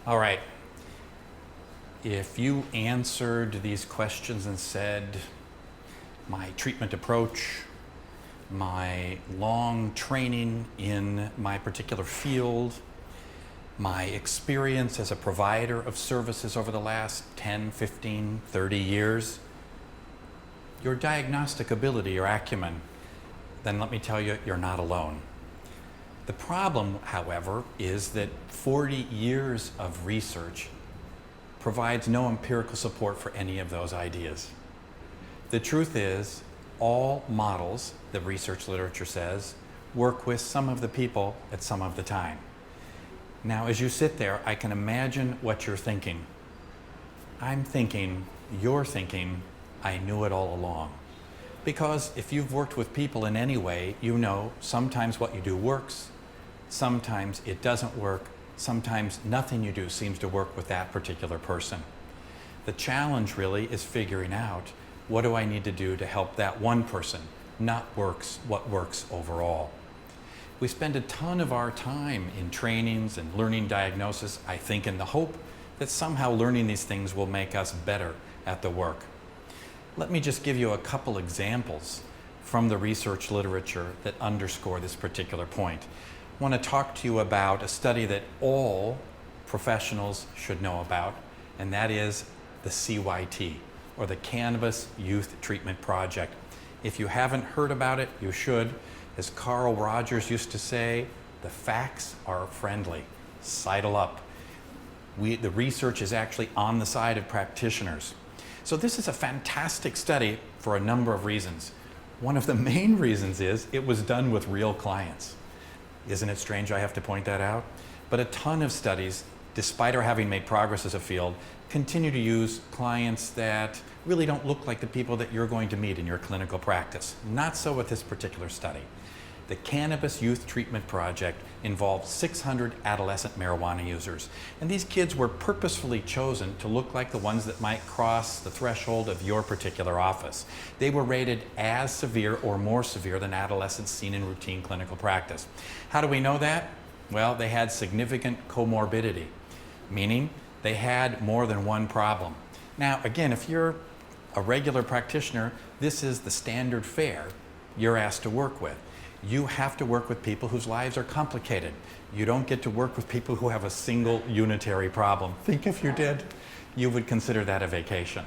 All right. If you answered these questions and said, my treatment approach, my long training in my particular field, my experience as a provider of services over the last 10, 15, 30 years, your diagnostic ability or acumen, then let me tell you, you're not alone. The problem, however, is that 40 years of research provides no empirical support for any of those ideas. The truth is, all models, the research literature says, work with some of the people at some of the time. Now, as you sit there, I can imagine what you're thinking. I'm thinking, you're thinking, I knew it all along. Because if you've worked with people in any way, you know sometimes what you do works, sometimes it doesn't work, sometimes nothing you do seems to work with that particular person. The challenge really is figuring out, what do I need to do to help that one person, not what works overall. We spend a ton of our time in trainings and learning diagnosis, I think in the hope that somehow learning these things will make us better at the work. Let me just give you a couple examples from the research literature that underscore this particular point. I want to talk to you about a study that all professionals should know about, and that is the CYT, or the Cannabis Youth Treatment Project. If you haven't heard about it, you should. As Carl Rogers used to say, the facts are friendly. Sidle up. The research is actually on the side of practitioners. So this is a fantastic study for a number of reasons. One of the main reasons is it was done with real clients. Isn't it strange I have to point that out? But a ton of studies, despite our having made progress as a field, continue to use clients that really don't look like the people that you're going to meet in your clinical practice. Not so with this particular study. The Cannabis Youth Treatment Project involved 600 adolescent marijuana users. And these kids were purposefully chosen to look like the ones that might cross the threshold of your particular office. They were rated as severe or more severe than adolescents seen in routine clinical practice. How do we know that? Well, they had significant comorbidity, meaning they had more than one problem. Now, again, if you're a regular practitioner, this is the standard fare you're asked to work with. You have to work with people whose lives are complicated. You don't get to work with people who have a single unitary problem. Think if you did, you would consider that a vacation.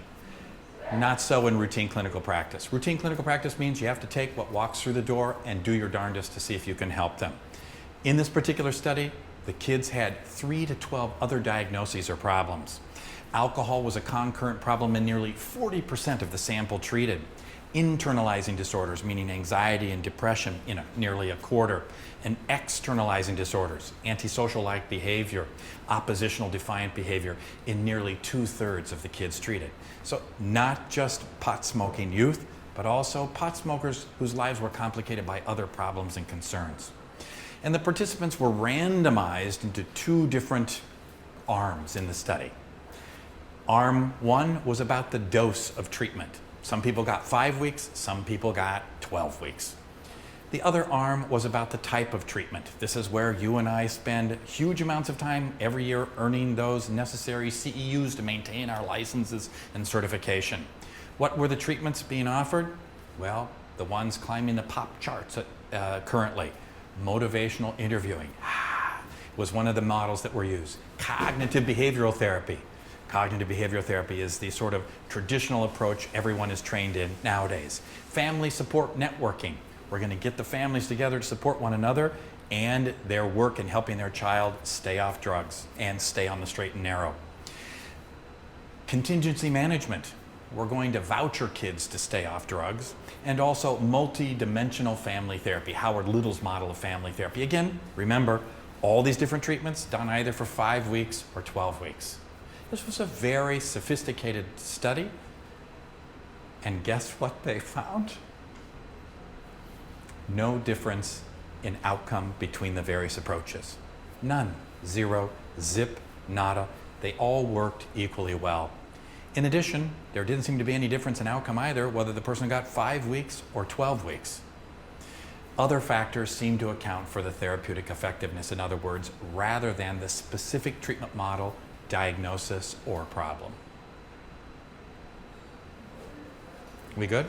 Not so in routine clinical practice. Routine clinical practice means you have to take what walks through the door and do your darndest to see if you can help them. In this particular study, the kids had 3 to 12 other diagnoses or problems. Alcohol was a concurrent problem in nearly 40% of the sample treated. Internalizing disorders, meaning anxiety and depression, in nearly a quarter, and externalizing disorders, antisocial-like behavior, oppositional defiant behavior, in nearly 2/3 of the kids treated. So not just pot-smoking youth, but also pot smokers whose lives were complicated by other problems and concerns. And the participants were randomized into 2 different arms in the study. Arm 1 was about the dose of treatment. Some people got 5 weeks, some people got 12 weeks. The other arm was about the type of treatment. This is where you and I spend huge amounts of time every year earning those necessary CEUs to maintain our licenses and certification. What were the treatments being offered? Well, the ones climbing the pop charts currently. Motivational interviewing was one of the models that were used. Cognitive behavioral therapy. Cognitive behavioral therapy is the sort of traditional approach everyone is trained in nowadays. Family support networking. We're going to get the families together to support one another and their work in helping their child stay off drugs and stay on the straight and narrow. Contingency management. We're going to voucher kids to stay off drugs. And also multi-dimensional family therapy, Howard Little's model of family therapy. Again, remember, all these different treatments done either for 5 weeks or 12 weeks. This was a very sophisticated study, and guess what they found? No difference in outcome between the various approaches. None. Zero. Zip. Nada. They all worked equally well. In addition, there didn't seem to be any difference in outcome either, whether the person got 5 weeks or 12 weeks. Other factors seem to account for the therapeutic effectiveness. In other words, rather than the specific treatment model, diagnosis, or problem. We good?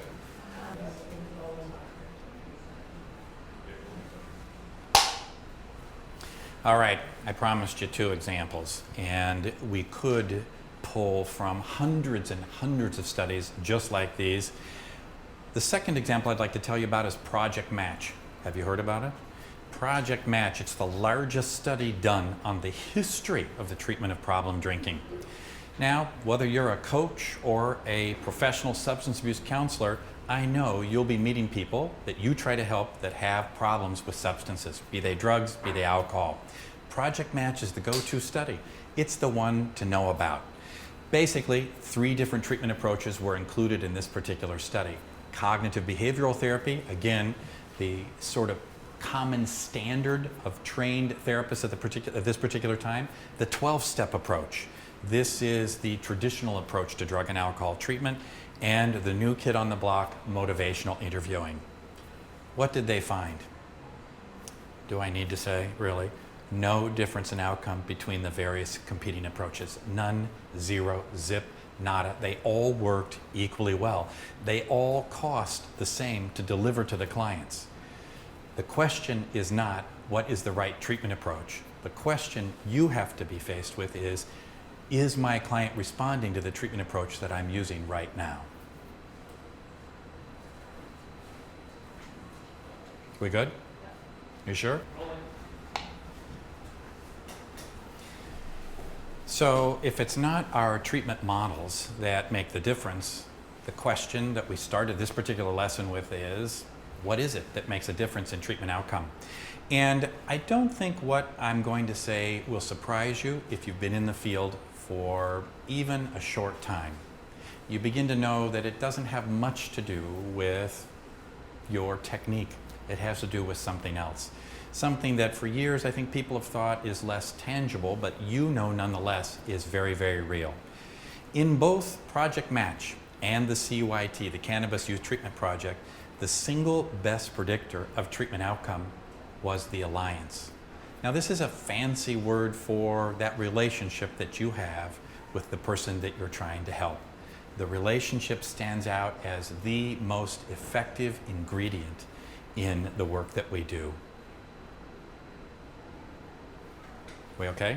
All right, I promised you 2 examples, and we could pull from hundreds and hundreds of studies just like these. The second example I'd like to tell you about is Project Match. Have you heard about it? Project Match, it's the largest study done on the history of the treatment of problem drinking. Now, whether you're a coach or a professional substance abuse counselor, I know you'll be meeting people that you try to help that have problems with substances, be they drugs, be they alcohol. Project Match is the go-to study. It's the one to know about. Basically, 3 different treatment approaches were included in this particular study. Cognitive behavioral therapy, again, the sort of common standard of trained therapists at this particular time. The 12-step approach. This is the traditional approach to drug and alcohol treatment, and the new kid on the block, motivational interviewing. What did they find? Do I need to say, really? No difference in outcome between the various competing approaches. None, 0, zip, nada. They all worked equally well. They all cost the same to deliver to the clients. The question is not, what is the right treatment approach? The question you have to be faced with is my client responding to the treatment approach that I'm using right now? We good? You sure? So if it's not our treatment models that make the difference, the question that we started this particular lesson with is, what is it that makes a difference in treatment outcome? And I don't think what I'm going to say will surprise you if you've been in the field for even a short time. You begin to know that it doesn't have much to do with your technique. It has to do with something else. Something that for years I think people have thought is less tangible, but you know nonetheless is very, very real. In both Project Match and the CYT, the Cannabis Youth Treatment Project, the single best predictor of treatment outcome was the alliance. Now this is a fancy word for that relationship that you have with the person that you're trying to help. The relationship stands out as the most effective ingredient in the work that we do. We okay?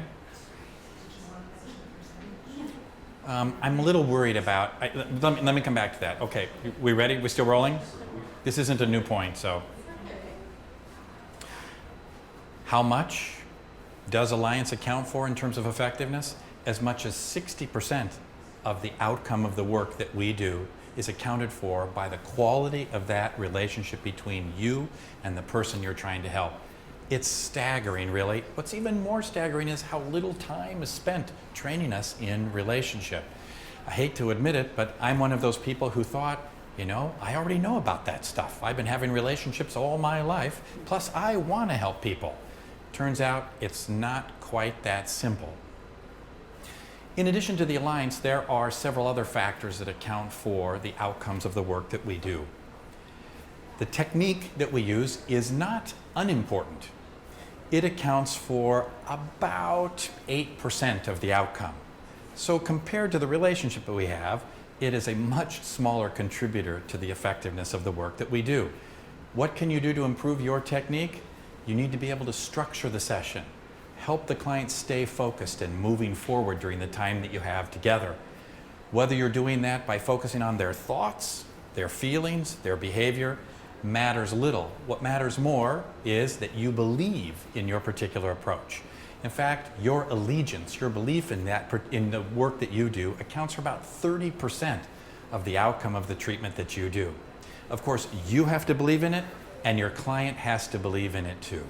I'm a little worried about, let me come back to that. Okay, we ready? We still rolling? This isn't a new point, so. How much does Alliance account for in terms of effectiveness? As much as 60% of the outcome of the work that we do is accounted for by the quality of that relationship between you and the person you're trying to help. It's staggering, really. What's even more staggering is how little time is spent training us in relationship. I hate to admit it, but I'm one of those people who thought, you know, I already know about that stuff. I've been having relationships all my life, plus I want to help people. Turns out it's not quite that simple. In addition to the Alliance, there are several other factors that account for the outcomes of the work that we do. The technique that we use is not unimportant. It accounts for about 8% of the outcome. So compared to the relationship that we have, it is a much smaller contributor to the effectiveness of the work that we do. What can you do to improve your technique? You need to be able to structure the session, help the client stay focused and moving forward during the time that you have together. Whether you're doing that by focusing on their thoughts, their feelings, their behavior, matters little. What matters more is that you believe in your particular approach. In fact, your allegiance, your belief in the work that you do accounts for about 30% of the outcome of the treatment that you do. Of course, you have to believe in it, and your client has to believe in it too.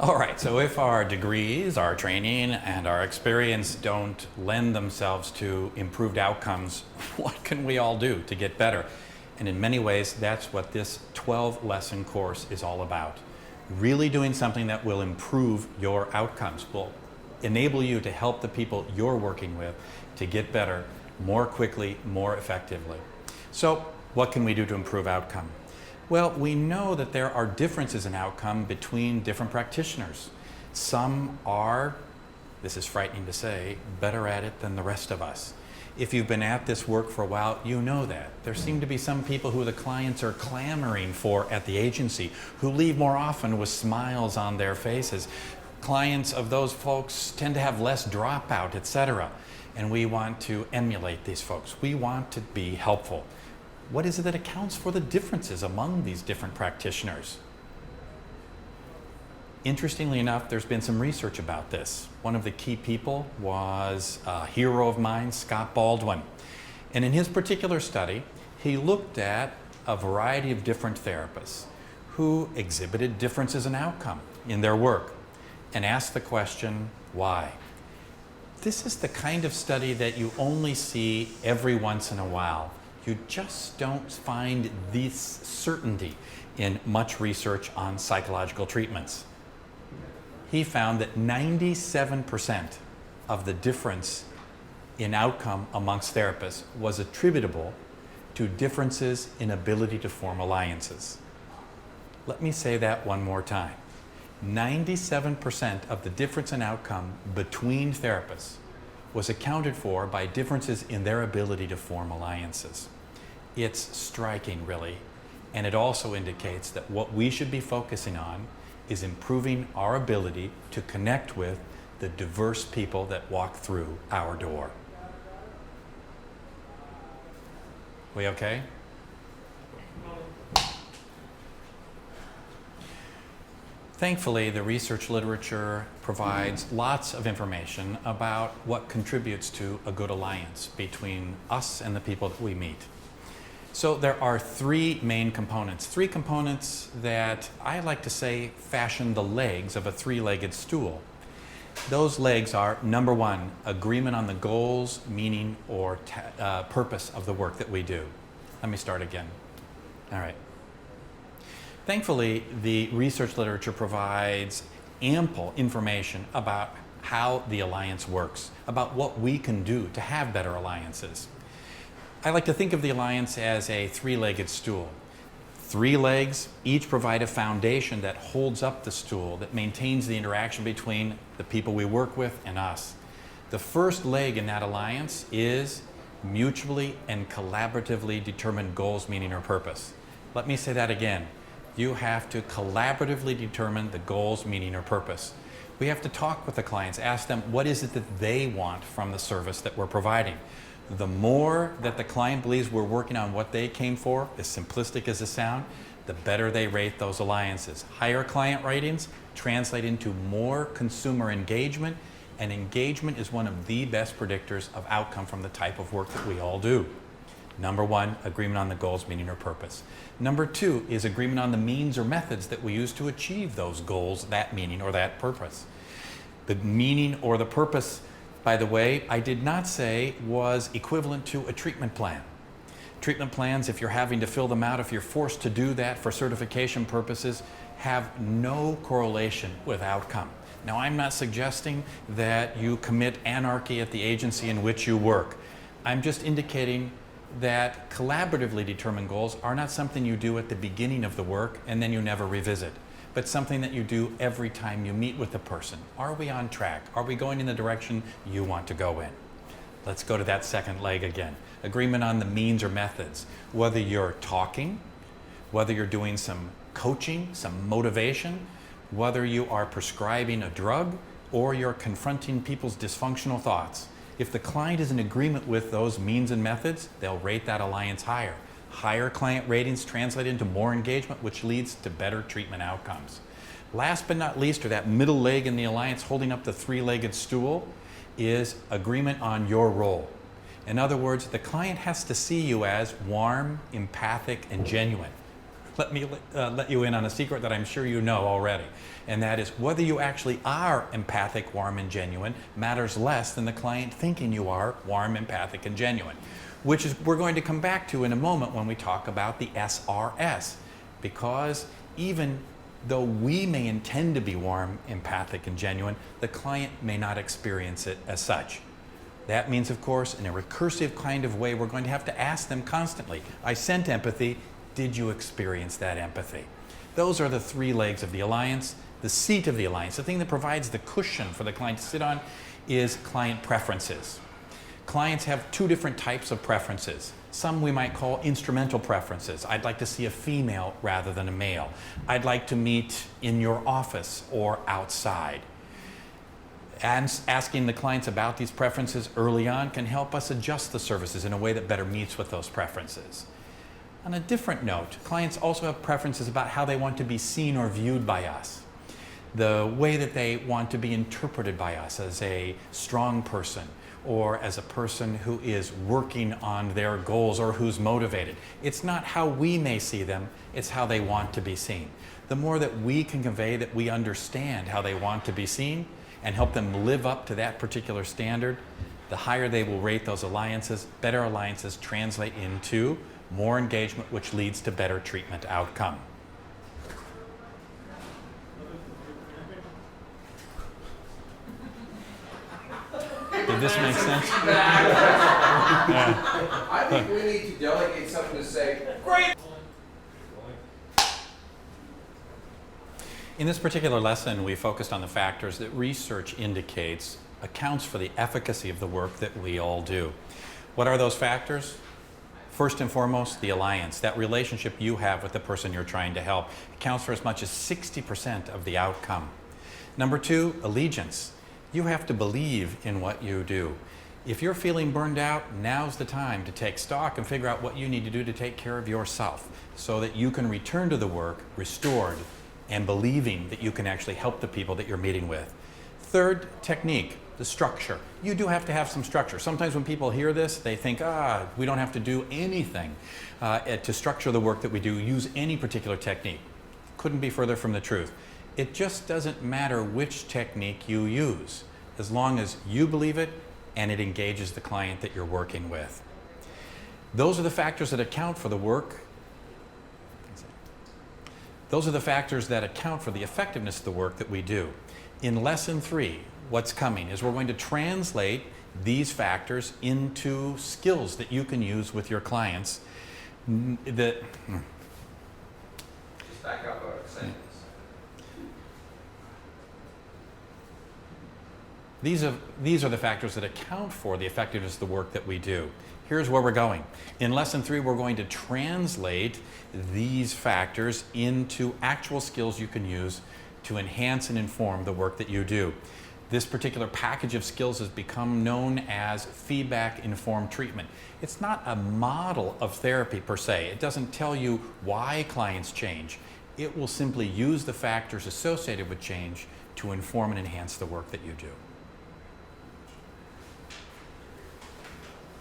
All right, so if our degrees, our training, and our experience don't lend themselves to improved outcomes, what can we all do to get better? And in many ways, that's what this 12-lesson course is all about. Really doing something that will improve your outcomes, will enable you to help the people you're working with to get better more quickly, more effectively. So what can we do to improve outcome? Well, we know that there are differences in outcome between different practitioners. Some are, this is frightening to say, better at it than the rest of us. If you've been at this work for a while, you know that. There seem to be some people who the clients are clamoring for at the agency who leave more often with smiles on their faces. Clients of those folks tend to have less dropout, etc. And we want to emulate these folks. We want to be helpful. What is it that accounts for the differences among these different practitioners? Interestingly enough, there's been some research about this. One of the key people was a hero of mine, Scott Baldwin. And in his particular study, he looked at a variety of different therapists who exhibited differences in outcome in their work and asked the question, why? This is the kind of study that you only see every once in a while. You just don't find this certainty in much research on psychological treatments. He found that 97% of the difference in outcome amongst therapists was attributable to differences in ability to form alliances. Let me say that one more time. 97% of the difference in outcome between therapists was accounted for by differences in their ability to form alliances. It's striking, really, and it also indicates that what we should be focusing on is improving our ability to connect with the diverse people that walk through our door. We okay? Thankfully, the research literature provides lots of information about what contributes to a good alliance between us and the people that we meet. So there are three main components, that I like to say fashion the legs of a three-legged stool. Those legs are, number one, agreement on the goals, meaning, or purpose of the work that we do. Let me start again. All right. Thankfully, the research literature provides ample information about how the alliance works, about what we can do to have better alliances. I like to think of the alliance as a three-legged stool. Three legs each provide a foundation that holds up the stool, that maintains the interaction between the people we work with and us. The first leg in that alliance is mutually and collaboratively determined goals, meaning, or purpose. Let me say that again. You have to collaboratively determine the goals, meaning, or purpose. We have to talk with the clients, ask them what is it that they want from the service that we're providing. The more that the client believes we're working on what they came for, as simplistic as it sounds, the better they rate those alliances. Higher client ratings translate into more consumer engagement, and engagement is one of the best predictors of outcome from the type of work that we all do. Number one, agreement on the goals, meaning, or purpose. Number two is agreement on the means or methods that we use to achieve those goals, that meaning, or that purpose. The meaning or the purpose, by the way, I did not say was equivalent to a treatment plan. Treatment plans, if you're having to fill them out, if you're forced to do that for certification purposes, have no correlation with outcome. Now, I'm not suggesting that you commit anarchy at the agency in which you work. I'm just indicating that collaboratively determined goals are not something you do at the beginning of the work and then you never revisit, but something that you do every time you meet with a person. Are we on track? Are we going in the direction you want to go in? Let's go to that second leg again. Agreement on the means or methods. Whether you're talking, whether you're doing some coaching, some motivation, whether you are prescribing a drug, or you're confronting people's dysfunctional thoughts. If the client is in agreement with those means and methods, they'll rate that alliance higher. Higher client ratings translate into more engagement, which leads to better treatment outcomes. Last but not least, or that middle leg in the alliance holding up the three-legged stool, is agreement on your role. In other words, the client has to see you as warm, empathic, and genuine. Let me let you in on a secret that I'm sure you know already, and that is whether you actually are empathic, warm, and genuine matters less than the client thinking you are warm, empathic, and genuine, which is we're going to come back to in a moment when we talk about the SRS, because even though we may intend to be warm, empathic, and genuine, the client may not experience it as such. That means, of course, in a recursive kind of way, we're going to have to ask them constantly, I sent empathy, did you experience that empathy? Those are the three legs of the alliance. The seat of the alliance, the thing that provides the cushion for the client to sit on, is client preferences. Clients have two different types of preferences. Some we might call instrumental preferences. I'd like to see a female rather than a male. I'd like to meet in your office or outside. And asking the clients about these preferences early on can help us adjust the services in a way that better meets with those preferences. On a different note, clients also have preferences about how they want to be seen or viewed by us. The way that they want to be interpreted by us as a strong person or as a person who is working on their goals or who's motivated. It's not how we may see them, it's how they want to be seen. The more that we can convey that we understand how they want to be seen and help them live up to that particular standard, the higher they will rate those alliances. Better alliances translate into more engagement, which leads to better treatment outcome. Did this make sense? I think we need to delegate something to say, great! In this particular lesson, we focused on the factors that research indicates accounts for the efficacy of the work that we all do. What are those factors? First and foremost, the alliance. That relationship you have with the person you're trying to help accounts for as much as 60% of the outcome. Number two, allegiance. You have to believe in what you do. If you're feeling burned out, now's the time to take stock and figure out what you need to do to take care of yourself so that you can return to the work restored and believing that you can actually help the people that you're meeting with. Third, technique, the structure. You do have to have some structure. Sometimes when people hear this, they think, we don't have to do anything to structure the work that we do, use any particular technique. Couldn't be further from the truth. It just doesn't matter which technique you use, as long as you believe it and it engages the client that you're working with. Those are the factors that account for the work. Those are the factors that account for the effectiveness of the work that we do. In Lesson 3, what's coming is we're going to translate these factors into skills that you can use with your clients. Just back up a sentence. These are the factors that account for the effectiveness of the work that we do. Here's where we're going. In Lesson 3, we're going to translate these factors into actual skills you can use to enhance and inform the work that you do. This particular package of skills has become known as feedback-informed treatment. It's not a model of therapy per se. It doesn't tell you why clients change. It will simply use the factors associated with change to inform and enhance the work that you do.